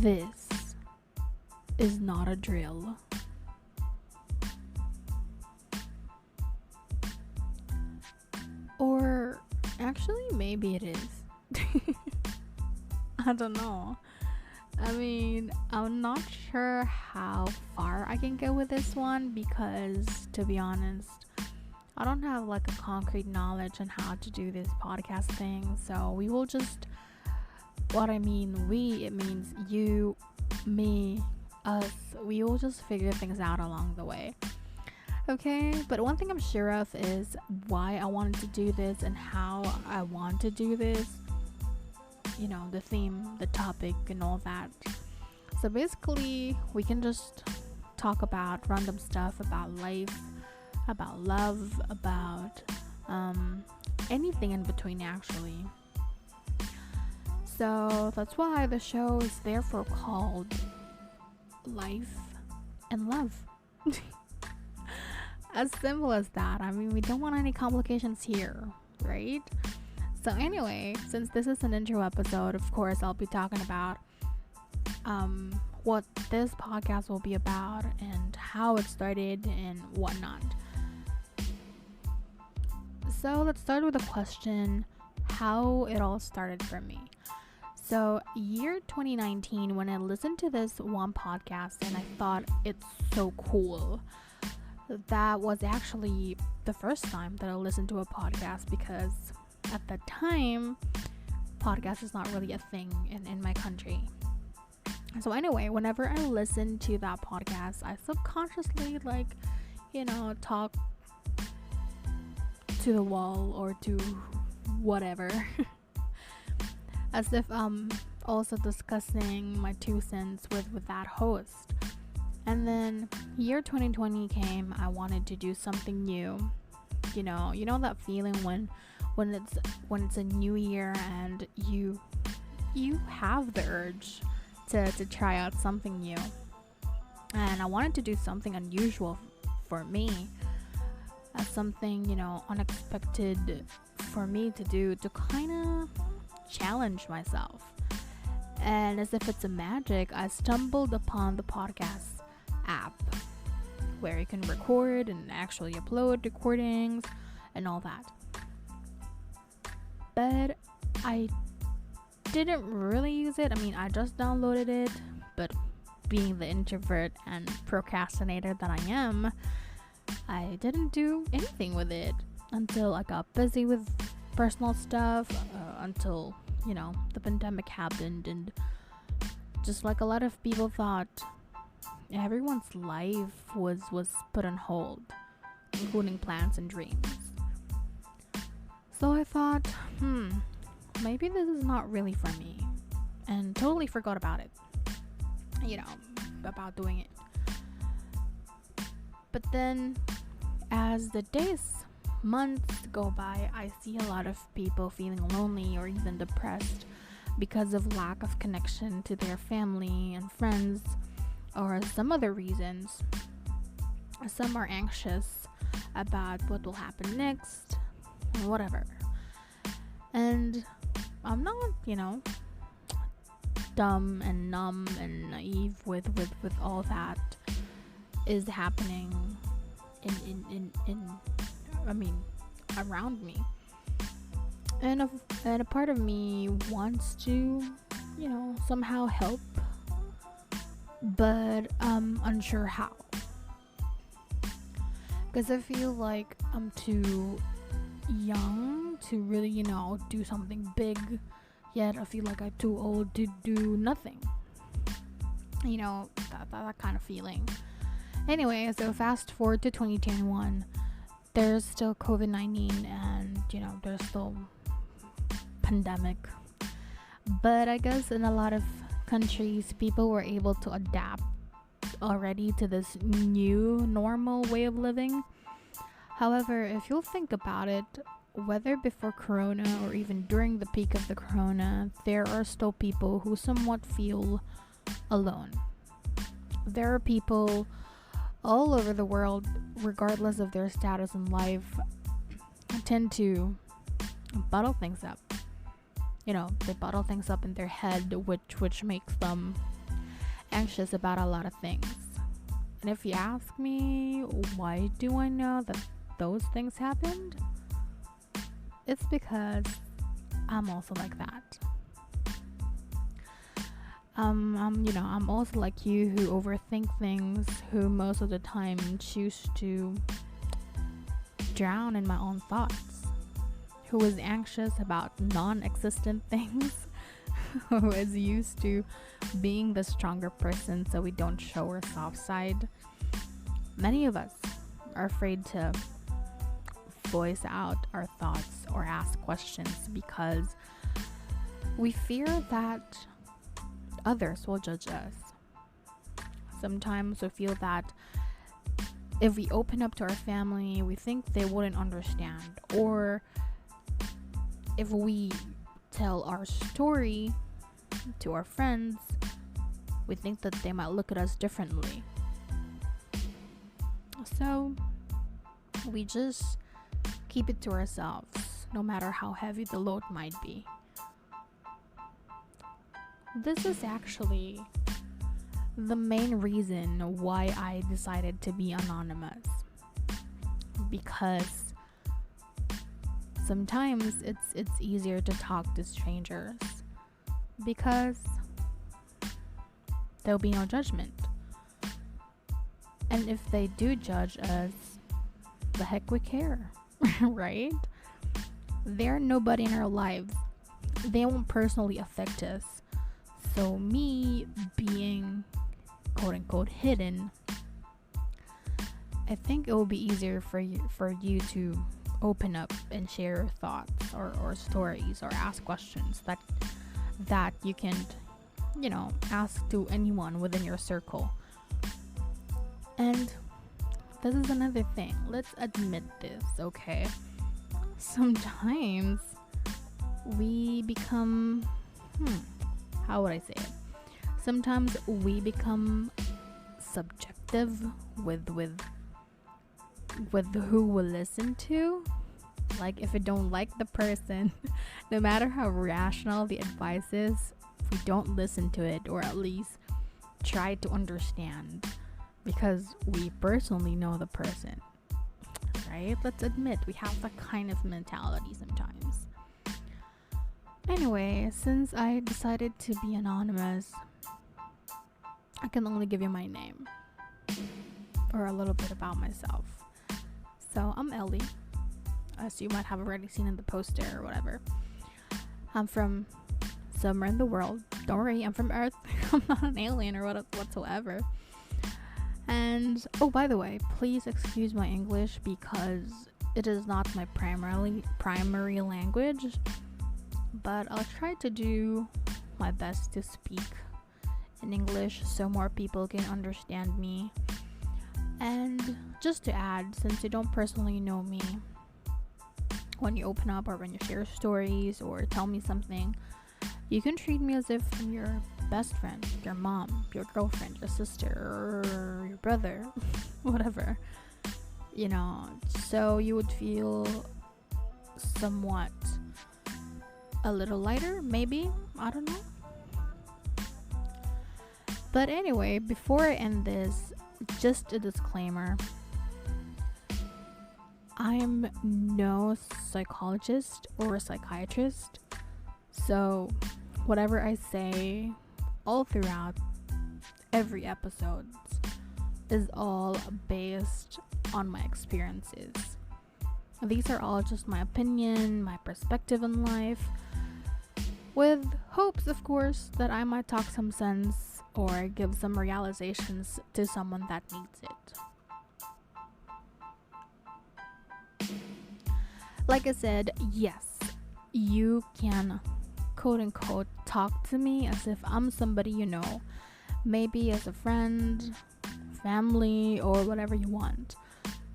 This is not a drill. Or actually, maybe it is. I don't know. I mean, I'm not sure how far I can go with this one because, to be honest, I don't have like a concrete knowledge on how to do this podcast thing. So we will just, what I mean, it means you, me, us. We will just figure things out along the way. Okay, but one thing I'm sure of is why I wanted to do this and how I want to do this. You know, the theme, the topic, and all that. So basically, we can just talk about random stuff about life, about love, about anything in between, actually. So that's why the show is therefore called Life and Love. As simple as that. I mean, we don't want any complications here, right? So anyway, since this is an intro episode, of course, I'll be talking about what this podcast will be about and how it started and whatnot. So let's start with a question, how it all started for me. So year 2019, when I listened to this one podcast and I thought it's so cool, that was actually the first time that I listened to a podcast, because at that time, podcast is not really a thing in my country. So anyway, whenever I listen to that podcast, I subconsciously talk to the wall or to whatever. As if I'm also discussing my 2 cents with that host. And then year 2020 came, I wanted to do something new. You know that feeling when it's a new year and you have the urge to try out something new. And I wanted to do something unusual for me, as something, unexpected for me to do, to kind of challenge myself. And as if it's a magic, I stumbled upon the podcast app where you can record and actually upload recordings and all that. But I didn't really use it. I mean, I just downloaded it, but being the introvert and procrastinator that I am, I didn't do anything with it until I got busy with personal stuff, until, the pandemic happened, and just like a lot of people thought, everyone's life was put on hold, including plans and dreams. So I thought, maybe this is not really for me, and totally forgot about it, about doing it. But then, as the days, months go by, I see a lot of people feeling lonely or even depressed because of lack of connection to their family and friends, or some other reasons. Some are anxious about what will happen next, whatever. And I'm not, dumb and numb and naive with all that is happening around me. And a part of me wants to, somehow help, but I'm unsure how. Because I feel like I'm too young to really, do something big, yet I feel like I'm too old to do nothing. That kind of feeling. Anyway, so fast forward to 2021, there's still COVID-19 and, there's still pandemic. But I guess in a lot of countries, people were able to adapt already to this new normal way of living. However, if you'll think about it, whether before Corona or even during the peak of the Corona, there are still people who somewhat feel alone. There are people all over the world, regardless of their status in life, tend to bottle things up. They bottle things up in their head, which makes them, anxious about a lot of things. And if you ask me, why do I know that those things happened? It's because I'm also like that. I'm also like you, who overthink things, who most of the time choose to drown in my own thoughts, who is anxious about non-existent things, who is used to being the stronger person so we don't show our soft side. Many of us are afraid to voice out our thoughts or ask questions because we fear that others will judge us. Sometimes we feel that if we open up to our family, we think they wouldn't understand, or if we tell our story to our friends, we think that they might look at us differently. So we just keep it to ourselves, no matter how heavy the load might be. This is actually the main reason why I decided to be anonymous, because sometimes it's easier to talk to strangers because there'll be no judgment. And if they do judge us, the heck we care, right? They're nobody in our lives. They won't personally affect us. So me being quote unquote hidden, I think it will be easier for you to open up and share your thoughts or stories or ask questions that you can, ask to anyone within your circle. And this is another thing. Let's admit this, okay? Sometimes we become, how would I say it? Sometimes we become subjective with who we listen to. Like, if we don't like the person, no matter how rational the advice is, we don't listen to it, or at least try to understand, because we personally know the person, right? Let's admit we have that kind of mentality sometimes. Anyway, since I decided to be anonymous, I can only give you my name or a little bit about myself. So I'm Ellie, as you might have already seen in the poster or whatever. I'm from somewhere in the world. Don't worry, I'm from Earth. I'm not an alien or whatsoever. And by the way, please excuse my English because it is not my primary language, but I'll try to do my best to speak in English so more people can understand me. And just to add, since you don't personally know me, when you open up or when you share stories or tell me something, you can treat me as if I'm your best friend, your mom, your girlfriend, your sister, or your brother, whatever, so you would feel somewhat a little lighter, maybe, I don't know. But anyway, before I end this, just a disclaimer. I'm no psychologist or a psychiatrist, so whatever I say all throughout every episode is all based on my experiences. These are all just my opinion, my perspective in life, with hopes, of course, that I might talk some sense or give some realizations to someone that needs it. Like I said, yes, you can quote unquote talk to me as if I'm somebody you know, maybe as a friend, family, or whatever you want.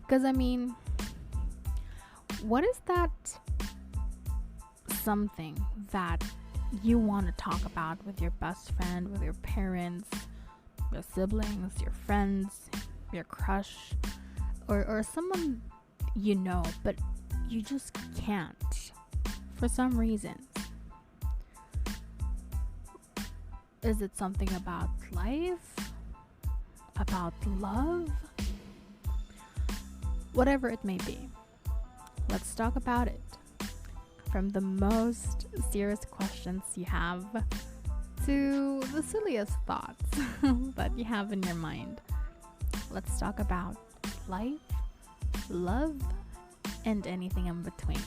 Because what is that something that you want to talk about with your best friend, with your parents, your siblings, your friends, your crush, or someone you know, but you just can't for some reason? Is it something about life? About love? Whatever it may be, let's talk about it. From the most serious questions you have to the silliest thoughts that you have in your mind. Let's talk about life, love, and anything in between.